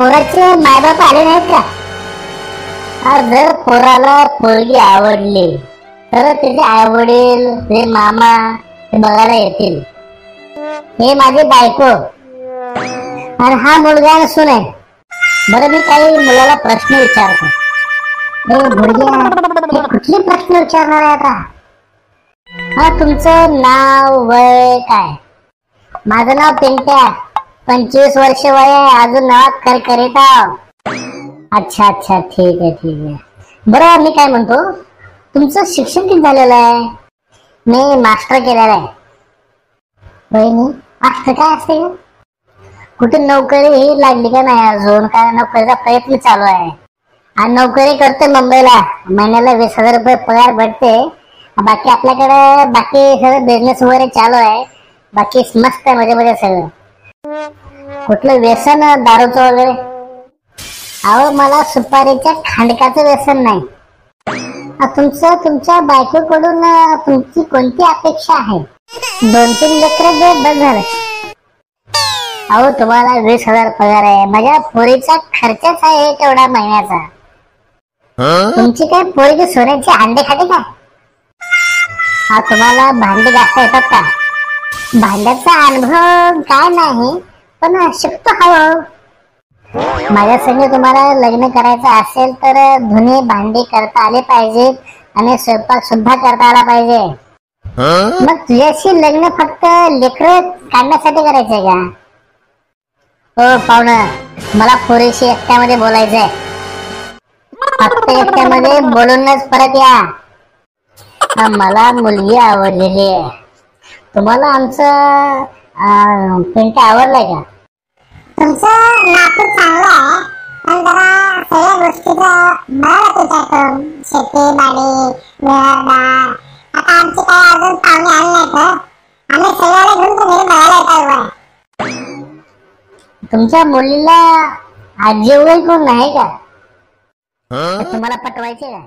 पोराचे मायबाप आले नाहीत का? जर पोराला पोरगी आवडली तर त्याचे आई वडील, ते मामा ते बघायला येतील. हे माझी बायको आणि हा मुलगा नसून आहे. बरं, मी काही मुलाला प्रश्न विचारतो. कुठले प्रश्न विचारणार आहे आता? हा, तुमचं नाव, वय काय? माझं नाव पिंट्या, 25 वर्ष वय आहे, अजून नावात करकरीत आहो. अच्छा अच्छा, ठीक आहे. बरं, मी काय म्हणतो, तुमचं शिक्षण किती झालेलं आहे? मी मास्टर केलेलं आहे. वहिनी, मास्टर काय असते? कुठे नोकरी लागली का नाही अजून? काय नोकरीचा प्रयत्न चालू आहे. आणि नोकरी करते मुंबईला, महिन्याला 20,000 रुपये पगार भेटते. बाकी आपल्याकडे बाकी सगळं बिझनेस वगैरे चालू आहे. बाकी मस्त आहे, मजे सगळं. कुठलं व्यसन दारूचं वगैरे? अहो, मला सुपारीच्या खांडकाचं व्यसन नाही. तुमच्या बायकोकडून तुमची कोणती अपेक्षा आहे? 2-3 लेकरं दे, बस झालं. अहो, तुम्हाला 20,000 पगार आहे, माझ्या पोरीचा खर्चच आहे तेवढा महिन्याचा. तुमची काय पोरगी सोन्याची अंडे खाते का? तुम्हाला भांडे घासता येतात का? भांड्याचा अनुभव काय नाही, पण शिकतो हळूहळू. माझ्या संग तुम्हाला लग्न करायचं असेल तर धुणे भांडी करता आले पाहिजेत आणि स्वयंपाक सुद्धा करता आला पाहिजे. मग तुझ्याशी लग्न फक्त लेकरं काढण्यासाठी करायचंय का? हो पाहुणं, मला पोरीशी एकट्यामध्ये बोलायचंय. फक्त एकट्यामध्ये बोलूनच परत या. मला मुलगी आवडलेली आहे. तुम्हाला आमचं पिंट्या आवडलाय का? तुमचं नातू चांगलं आहे, पण जरा सगळ्या गोष्टीचा बघायला विचार करून. शेती बाडी, घरदार. आता आमची काय अजून पाहुणे आले नाहीत. आम्ही सगळ्याला घेऊन घरी बघायला येतो. तुमच्या मुलीला आजी वगैरे कोण नाही का? तुम्हाला पटवायचे का?